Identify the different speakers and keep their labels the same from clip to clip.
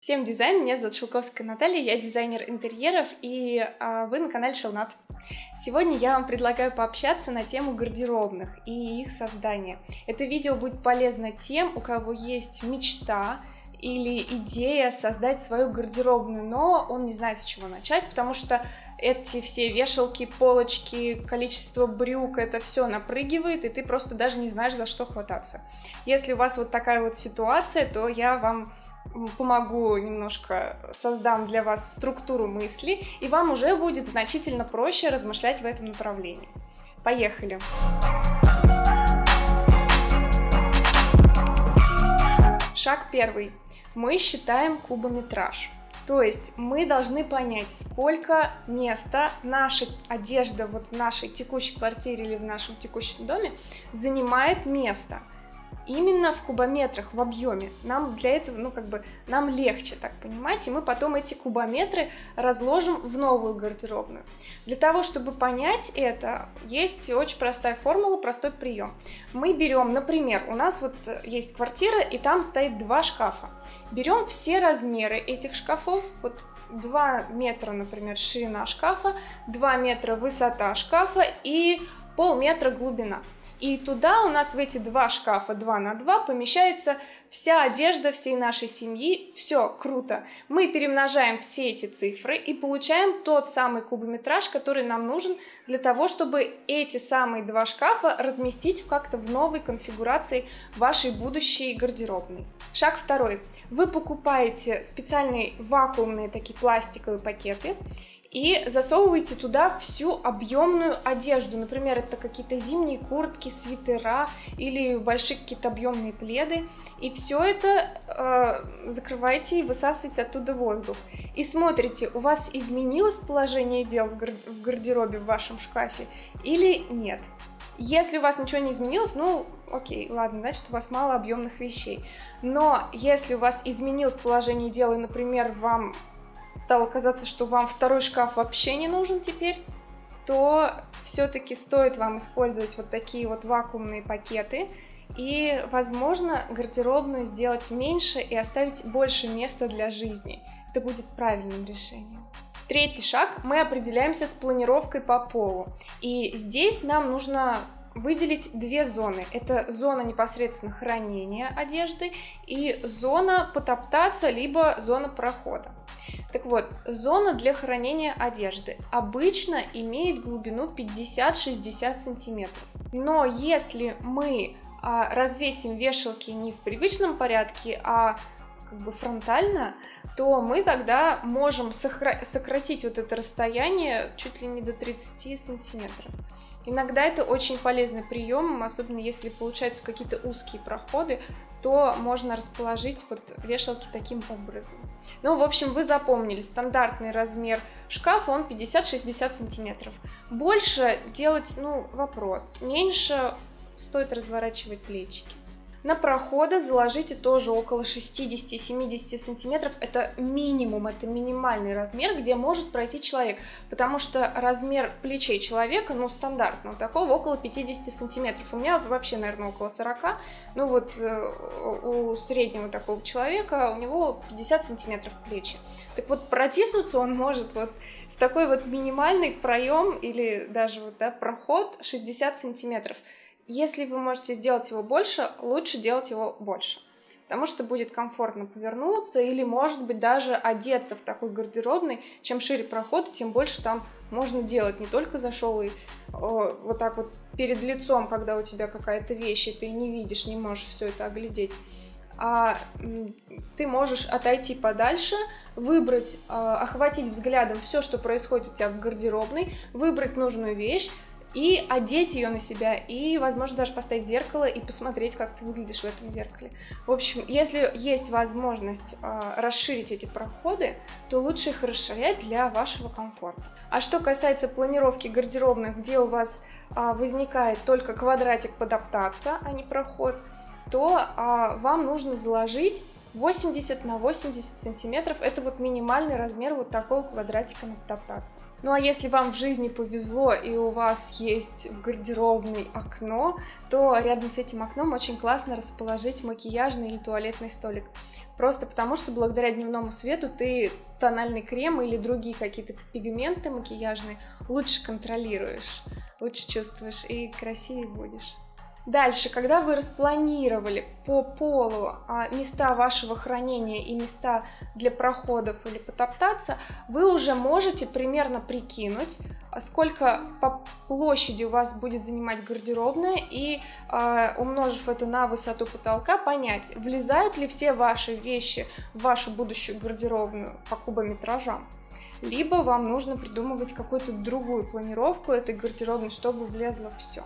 Speaker 1: Всем дизайн, меня зовут Шелковская Наталья, я дизайнер интерьеров, и вы на канале Шелнат. Сегодня я вам предлагаю пообщаться на тему гардеробных и их создания. Это видео будет полезно тем, у кого есть мечта или идея создать свою гардеробную, но он не знает, с чего начать, потому что эти все вешалки, полочки, количество брюк, это все напрыгивает, и ты просто даже не знаешь, за что хвататься. Если у вас вот такая вот ситуация, то я вам помогу немножко, создам для вас структуру мысли, и вам уже будет значительно проще размышлять в этом направлении. Поехали! Шаг первый. Мы считаем кубометраж. То есть мы должны понять, сколько места наша одежда вот в нашей текущей квартире или в нашем текущем доме занимает место. Именно в кубометрах, в объеме. Нам для этого, нам легче так понимать, и мы потом эти кубометры разложим в новую гардеробную. Для того, чтобы понять это, есть очень простая формула, простой прием. Мы берем, например, у нас вот есть квартира, и там стоит два шкафа. Берем все размеры этих шкафов, вот 2 метра, например, ширина шкафа, 2 метра высота шкафа и полметра глубина. И туда у нас в эти два шкафа 2 на 2 помещается вся одежда всей нашей семьи. Все круто. Мы перемножаем все эти цифры и получаем тот самый кубометраж, который нам нужен для того, чтобы эти самые два шкафа разместить как-то в новой конфигурации вашей будущей гардеробной. Шаг второй. Вы покупаете специальные вакуумные такие пластиковые пакеты и засовываете туда всю объемную одежду. Например, это какие-то зимние куртки, свитера или большие какие-то объемные пледы. И все это закрываете и высасываете оттуда воздух. И смотрите, у вас изменилось положение дел в гардеробе в вашем шкафе или нет. Если у вас ничего не изменилось, ну окей, ладно, значит у вас мало объемных вещей. Но если у вас изменилось положение дел, и, например, вам стало казаться, что вам второй шкаф вообще не нужен теперь, то все-таки стоит вам использовать вот такие вот вакуумные пакеты и, возможно, гардеробную сделать меньше и оставить больше места для жизни. Это будет правильным решением. Третий шаг. Мы определяемся с планировкой по полу. И здесь нам нужно выделить две зоны. Это зона непосредственно хранения одежды и зона потоптаться, либо зона прохода. Так вот, зона для хранения одежды обычно имеет глубину 50-60 сантиметров. Но если мы развесим вешалки не в привычном порядке, а фронтально, то мы тогда можем сократить вот это расстояние чуть ли не до 30 сантиметров. Иногда это очень полезный прием, особенно если получаются какие-то узкие проходы, то можно расположить вот вешалки таким образом. Ну, в общем, вы запомнили, стандартный размер шкафа, он 50-60 сантиметров. Больше делать, вопрос. Меньше стоит разворачивать плечики. На проходы заложите тоже около 60-70 сантиметров. Это минимум, это минимальный размер, где может пройти человек. Потому что размер плечей человека, стандартного такого, около 50 сантиметров. У меня вообще, наверное, около 40. У среднего такого человека, у него 50 сантиметров плечи. Так вот, протиснуться он может вот в такой вот минимальный проем или даже проход 60 сантиметров. Если вы можете сделать его больше, лучше делать его больше, потому что будет комфортно повернуться или, может быть, даже одеться в такой гардеробной. Чем шире проход, тем больше там можно делать. Не только зашел и вот так вот перед лицом, когда у тебя какая-то вещь, и ты не видишь, не можешь все это оглядеть, а ты можешь отойти подальше, выбрать, охватить взглядом все, что происходит у тебя в гардеробной, выбрать нужную вещь, и одеть ее на себя, и, возможно, даже поставить зеркало и посмотреть, как ты выглядишь в этом зеркале. В общем, если есть возможность расширить эти проходы, то лучше их расширять для вашего комфорта. А что касается планировки гардеробных, где у вас возникает только квадратик подоптаться, а не проход, то вам нужно заложить 80 на 80 сантиметров. Это вот минимальный размер вот такого квадратика на подоптаться. Ну а если вам в жизни повезло и у вас есть в гардеробной окно, то рядом с этим окном очень классно расположить макияжный или туалетный столик. просто потому что благодаря дневному свету ты тональный крем или другие какие-то пигменты макияжные лучше контролируешь, лучше чувствуешь и красивее будешь. Дальше, когда вы распланировали по полу места вашего хранения и места для проходов или потоптаться, вы уже можете примерно прикинуть, сколько по площади у вас будет занимать гардеробная, и умножив это на высоту потолка, понять, влезают ли все ваши вещи в вашу будущую гардеробную по кубометражам. Либо вам нужно придумывать какую-то другую планировку этой гардеробной, чтобы влезло все.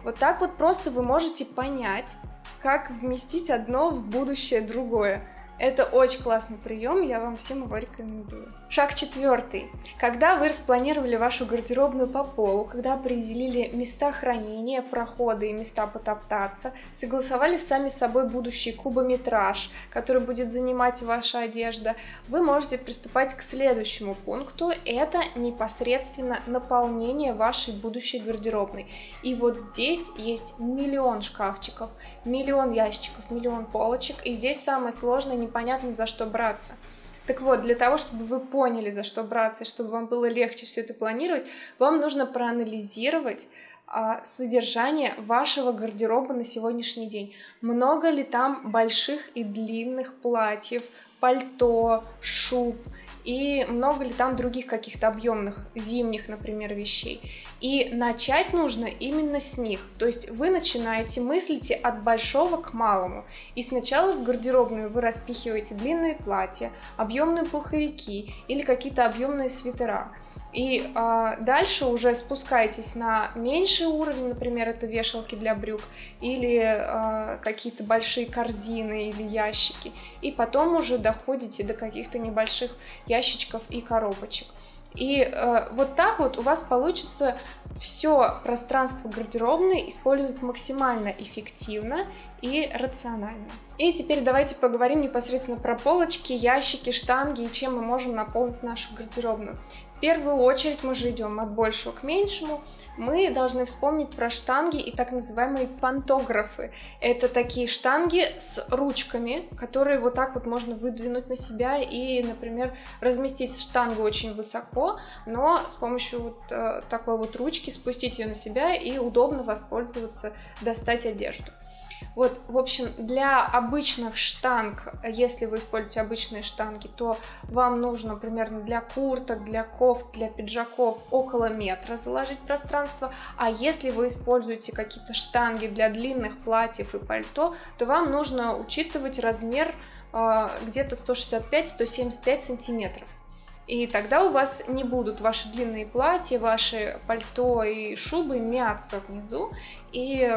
Speaker 1: Вот так вот просто вы можете понять, как вместить одно в будущее другое. Это очень классный прием, я вам всем его рекомендую. Шаг 4. Когда вы распланировали вашу гардеробную по полу, когда определили места хранения, проходы и места потоптаться, согласовали сами с собой будущий кубометраж, который будет занимать ваша одежда, вы можете приступать к следующему пункту. Это непосредственно наполнение вашей будущей гардеробной. И вот здесь есть миллион шкафчиков, миллион ящиков, миллион полочек, и здесь самое сложное — непонятно, за что браться. Так вот, для того, чтобы вы поняли, за что браться, и чтобы вам было легче все это планировать, вам нужно проанализировать содержание вашего гардероба на сегодняшний день. Много ли там больших и длинных платьев, пальто, шуб, и много ли там других каких-то объемных зимних, например, вещей. И начать нужно именно с них. То есть вы начинаете, мыслите от большого к малому. И сначала в гардеробную вы распихиваете длинные платья, объемные пуховики или какие-то объемные свитера. И дальше уже спускаетесь на меньший уровень, например, это вешалки для брюк или какие-то большие корзины или ящики. И потом уже доходите до каких-то небольших ящичков и коробочек. И вот так вот у вас получится все пространство гардеробной использовать максимально эффективно и рационально. И теперь давайте поговорим непосредственно про полочки, ящики, штанги и чем мы можем наполнить нашу гардеробную. В первую очередь мы же идем от большего к меньшему. Мы должны вспомнить про штанги и так называемые пантографы. Это такие штанги с ручками, которые вот так вот можно выдвинуть на себя и, например, разместить штангу очень высоко, но с помощью вот такой вот ручки спустить ее на себя и удобно воспользоваться, достать одежду. Вот, в общем, для обычных штанг, если вы используете обычные штанги, то вам нужно примерно для курток, для кофт, для пиджаков около метра заложить пространство, а если вы используете какие-то штанги для длинных платьев и пальто, то вам нужно учитывать размер где-то 165-175 сантиметров. И тогда у вас не будут ваши длинные платья, ваши пальто и шубы мяться внизу, и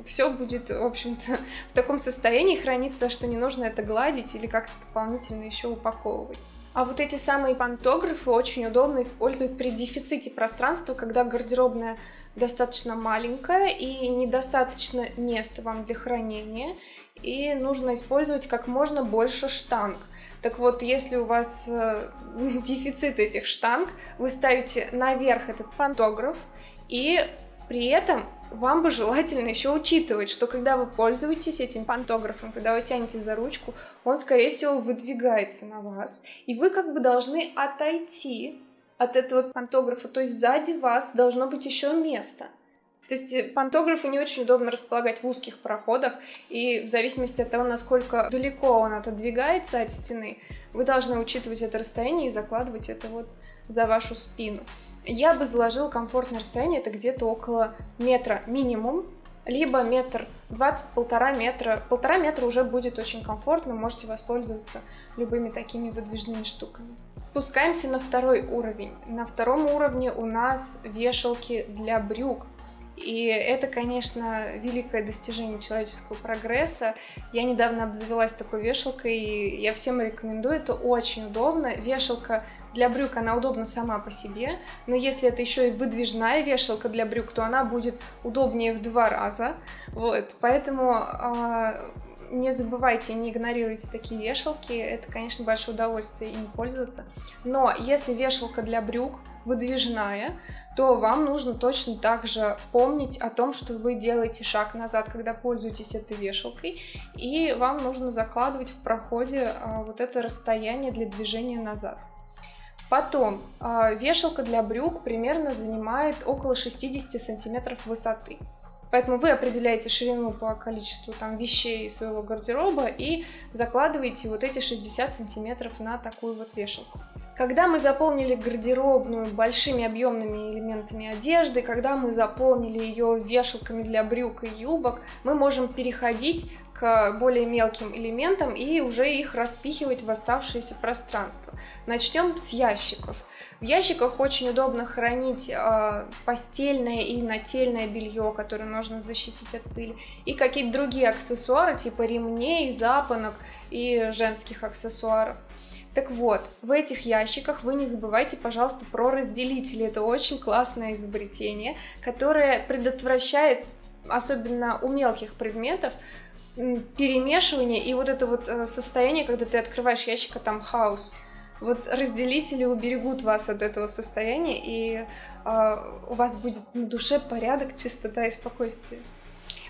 Speaker 1: все будет, в общем-то, в таком состоянии храниться, что не нужно это гладить или как-то дополнительно еще упаковывать. А вот эти самые пантографы очень удобно использовать при дефиците пространства, когда гардеробная достаточно маленькая и недостаточно места вам для хранения, и нужно использовать как можно больше штанг. Так вот, если у вас дефицит этих штанг, вы ставите наверх этот пантограф, и при этом вам бы желательно еще учитывать, что когда вы пользуетесь этим пантографом, когда вы тянете за ручку, он, скорее всего, выдвигается на вас, и вы как бы должны отойти от этого пантографа, то есть сзади вас должно быть еще место. То есть пантографы не очень удобно располагать в узких проходах, и в зависимости от того, насколько далеко он отодвигается от стены, вы должны учитывать это расстояние и закладывать это вот за вашу спину. Я бы заложила комфортное расстояние, это где-то около метра минимум, либо метр 20, полтора метра. Полтора метра уже будет очень комфортно, можете воспользоваться любыми такими выдвижными штуками. Спускаемся на второй уровень. На втором уровне у нас вешалки для брюк. И это, конечно, великое достижение человеческого прогресса. Я недавно обзавелась такой вешалкой, и я всем рекомендую, это очень удобно. Вешалка для брюк, она удобна сама по себе, но если это еще и выдвижная вешалка для брюк, то она будет удобнее в 2 раза. Вот. Поэтому не забывайте, не игнорируйте такие вешалки, это, конечно, большое удовольствие ими пользоваться. Но если вешалка для брюк выдвижная, то вам нужно точно так же помнить о том, что вы делаете шаг назад, когда пользуетесь этой вешалкой, и вам нужно закладывать в проходе вот это расстояние для движения назад. Потом, вешалка для брюк примерно занимает около 60 сантиметров высоты. Поэтому вы определяете ширину по количеству вещей своего гардероба и закладываете вот эти 60 сантиметров на такую вот вешалку. Когда мы заполнили гардеробную большими объемными элементами одежды, когда мы заполнили ее вешалками для брюк и юбок, мы можем переходить к более мелким элементам и уже их распихивать в оставшееся пространство. Начнем с ящиков. В ящиках очень удобно хранить постельное и нательное белье, которое нужно защитить от пыли, и какие-то другие аксессуары, типа ремней, запонок и женских аксессуаров. Так вот, в этих ящиках вы не забывайте, пожалуйста, про разделители. Это очень классное изобретение, которое предотвращает, особенно у мелких предметов, перемешивание и вот это вот состояние, когда ты открываешь ящик, а там хаос. Вот разделители уберегут вас от этого состояния, и у вас будет на душе порядок, чистота и спокойствие.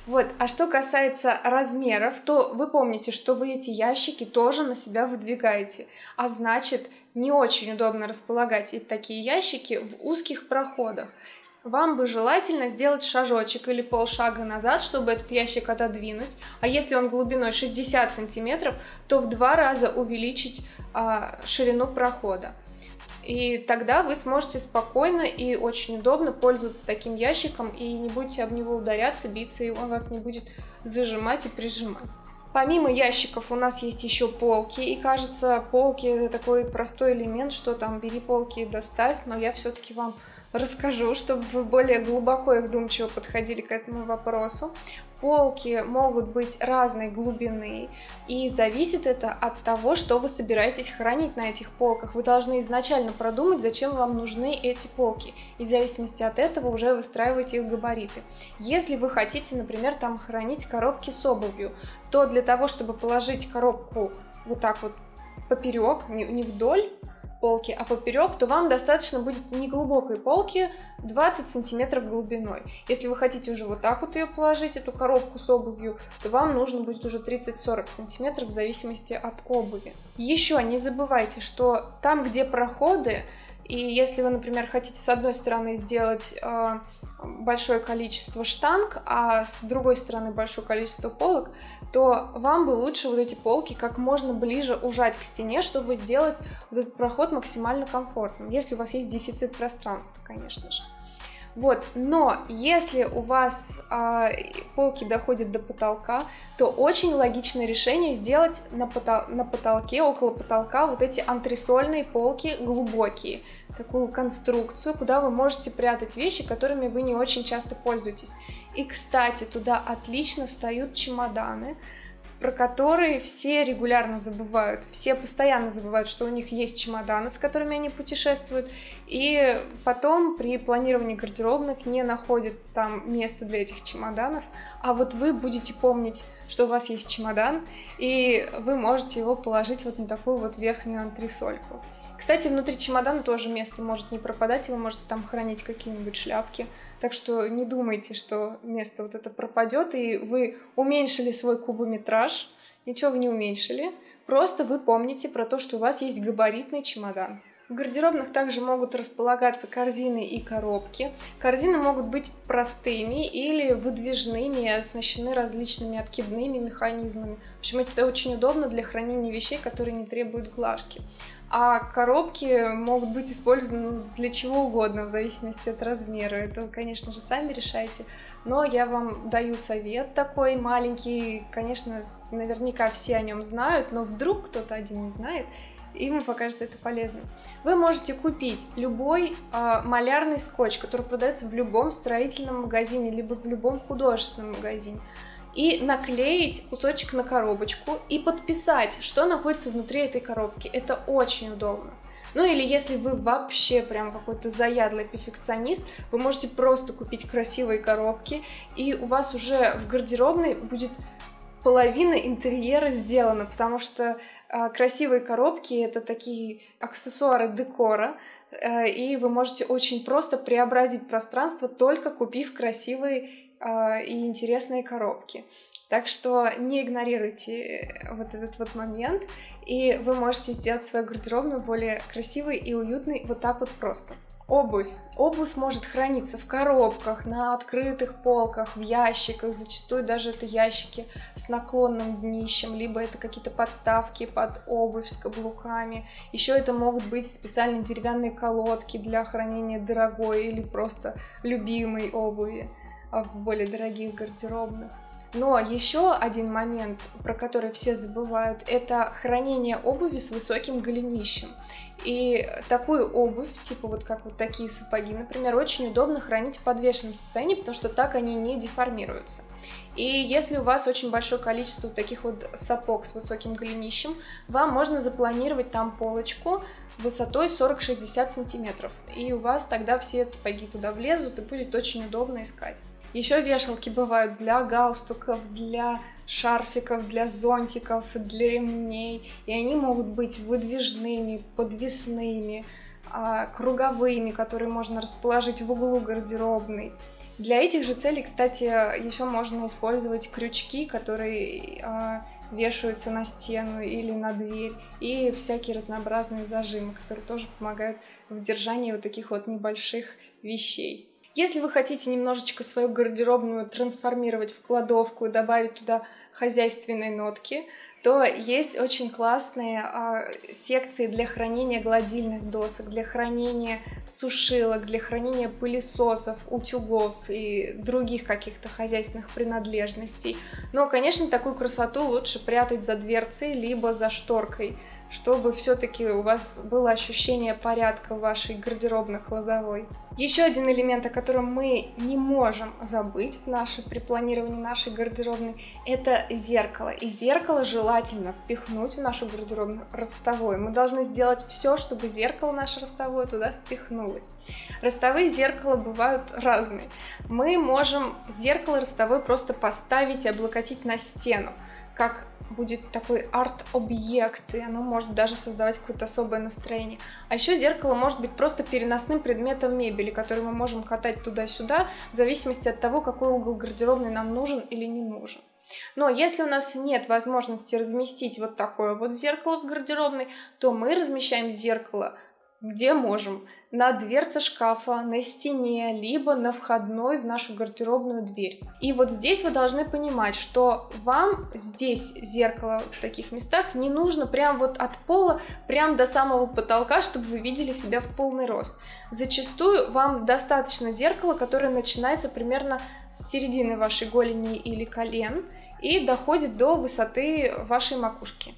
Speaker 1: Вот, а что касается размеров, то вы помните, что вы эти ящики тоже на себя выдвигаете, а значит, не очень удобно располагать такие ящики в узких проходах. Вам бы желательно сделать шажочек или полшага назад, чтобы этот ящик отодвинуть, а если он глубиной 60 сантиметров, то в 2 раза увеличить ширину прохода. И тогда вы сможете спокойно и очень удобно пользоваться таким ящиком и не будете об него ударяться, биться, и он вас не будет зажимать и прижимать. Помимо ящиков у нас есть еще полки, и кажется, полки это такой простой элемент, что там бери полки и доставь, но я все-таки вам расскажу, чтобы вы более глубоко и вдумчиво подходили к этому вопросу. Полки могут быть разной глубины, и зависит это от того, что вы собираетесь хранить на этих полках. Вы должны изначально продумать, зачем вам нужны эти полки, и в зависимости от этого уже выстраивать их габариты. Если вы хотите, например, там хранить коробки с обувью, то для того, чтобы положить коробку вот так вот поперек, не вдоль полки, а поперек, то вам достаточно будет неглубокой полки 20 сантиметров глубиной. Если вы хотите уже вот так вот ее положить, эту коробку с обувью, то вам нужно будет уже 30-40 сантиметров в зависимости от обуви. Еще не забывайте, что там, где проходы, и если вы, например, хотите с одной стороны сделать большое количество штанг, а с другой стороны большое количество полок, то вам бы лучше вот эти полки как можно ближе ужать к стене, чтобы сделать вот этот проход максимально комфортным, если у вас есть дефицит пространства, конечно же. Вот, но если у вас полки доходят до потолка, то очень логичное решение сделать на потолке, около потолка, вот эти антресольные полки глубокие, такую конструкцию, куда вы можете прятать вещи, которыми вы не очень часто пользуетесь. И, кстати, туда отлично встают чемоданы, про которые все регулярно забывают. Все постоянно забывают, что у них есть чемоданы, с которыми они путешествуют, и потом при планировании гардеробных не находят там место для этих чемоданов, а вот вы будете помнить, что у вас есть чемодан, и вы можете его положить вот на такую вот верхнюю антресольку. Кстати, внутри чемодана тоже место может не пропадать, и вы можете там хранить какие-нибудь шляпки. Так что не думайте, что место вот это пропадет, и вы уменьшили свой кубометраж. Ничего вы не уменьшили. Просто вы помните про то, что у вас есть габаритный чемодан. В гардеробных также могут располагаться корзины и коробки. Корзины могут быть простыми или выдвижными, оснащены различными откидными механизмами. В общем, это очень удобно для хранения вещей, которые не требуют глажки. А коробки могут быть использованы для чего угодно, в зависимости от размера. Это вы, конечно же, сами решаете. Но я вам даю совет такой маленький. Конечно, наверняка все о нем знают, но вдруг кто-то один не знает, и ему покажется это полезным. Вы можете купить любой малярный скотч, который продается в любом строительном магазине, либо в любом художественном магазине, и наклеить кусочек на коробочку и подписать, что находится внутри этой коробки. Это очень удобно. Ну или если вы вообще прям какой-то заядлый перфекционист, вы можете просто купить красивые коробки, и у вас уже в гардеробной будет половина интерьера сделана, потому что Красивые коробки — это такие аксессуары декора, и вы можете очень просто преобразить пространство, только купив красивые и интересные коробки. Так что не игнорируйте вот этот вот момент, и вы можете сделать свою гардеробную более красивой и уютной вот так вот просто. Обувь. Обувь может храниться в коробках, на открытых полках, в ящиках. Зачастую даже это ящики с наклонным днищем, либо это какие-то подставки под обувь с каблуками. Еще это могут быть специальные деревянные колодки для хранения дорогой или просто любимой обуви в более дорогих гардеробных. Но еще один момент, про который все забывают, это хранение обуви с высоким голенищем. И такую обувь, типа вот как вот такие сапоги, например, очень удобно хранить в подвешенном состоянии, потому что так они не деформируются. И если у вас очень большое количество таких вот сапог с высоким голенищем, вам можно запланировать там полочку высотой 40-60 сантиметров. И у вас тогда все сапоги туда влезут, и будет очень удобно искать. Еще вешалки бывают для галстуков, для шарфиков, для зонтиков, для ремней. И они могут быть выдвижными, подвесными, круговыми, которые можно расположить в углу гардеробной. Для этих же целей, кстати, еще можно использовать крючки, которые вешаются на стену или на дверь, и всякие разнообразные зажимы, которые тоже помогают в держании вот таких вот небольших вещей. Если вы хотите немножечко свою гардеробную трансформировать в кладовку и добавить туда хозяйственные нотки, то есть очень классные секции для хранения гладильных досок, для хранения сушилок, для хранения пылесосов, утюгов и других каких-то хозяйственных принадлежностей. Но, конечно, такую красоту лучше прятать за дверцей либо за шторкой, чтобы все-таки у вас было ощущение порядка в вашей гардеробной кладовой. Еще один элемент, о котором мы не можем забыть при планировании нашей гардеробной, это зеркало. И зеркало желательно впихнуть в нашу гардеробную ростовую. Мы должны сделать все, чтобы зеркало наше ростовое туда впихнулось. Ростовые зеркала бывают разные. Мы можем зеркало ростовое просто поставить и облокотить на стену, как будет такой арт-объект, и оно может даже создавать какое-то особое настроение. А еще зеркало может быть просто переносным предметом мебели, который мы можем катать туда-сюда, в зависимости от того, какой угол гардеробной нам нужен или не нужен. Но если у нас нет возможности разместить вот такое вот зеркало в гардеробной, то мы размещаем зеркало где можем. На дверце шкафа, на стене, либо на входной в нашу гардеробную дверь. И вот здесь вы должны понимать, что вам здесь зеркало в таких местах не нужно прям вот от пола, прям до самого потолка, чтобы вы видели себя в полный рост. Зачастую вам достаточно зеркала, которое начинается примерно с середины вашей голени или колен и доходит до высоты вашей макушки.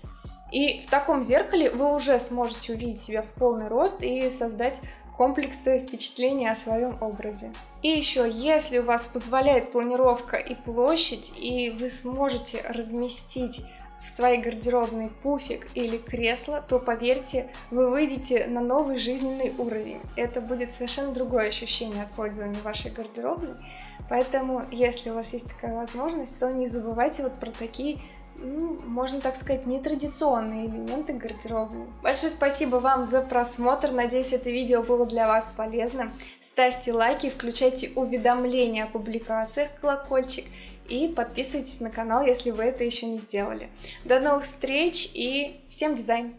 Speaker 1: И в таком зеркале вы уже сможете увидеть себя в полный рост и создать комплексы впечатления о своем образе. И еще, если у вас позволяет планировка и площадь, и вы сможете разместить в своей гардеробной пуфик или кресло, то, поверьте, вы выйдете на новый жизненный уровень. Это будет совершенно другое ощущение от пользования вашей гардеробной. Поэтому, если у вас есть такая возможность, то не забывайте вот про такие, можно так сказать, нетрадиционные элементы гардеробной. Большое спасибо вам за просмотр. Надеюсь, это видео было для вас полезным. Ставьте лайки, включайте уведомления о публикациях, колокольчик, и подписывайтесь на канал, если вы это еще не сделали. До новых встреч и всем дизайн!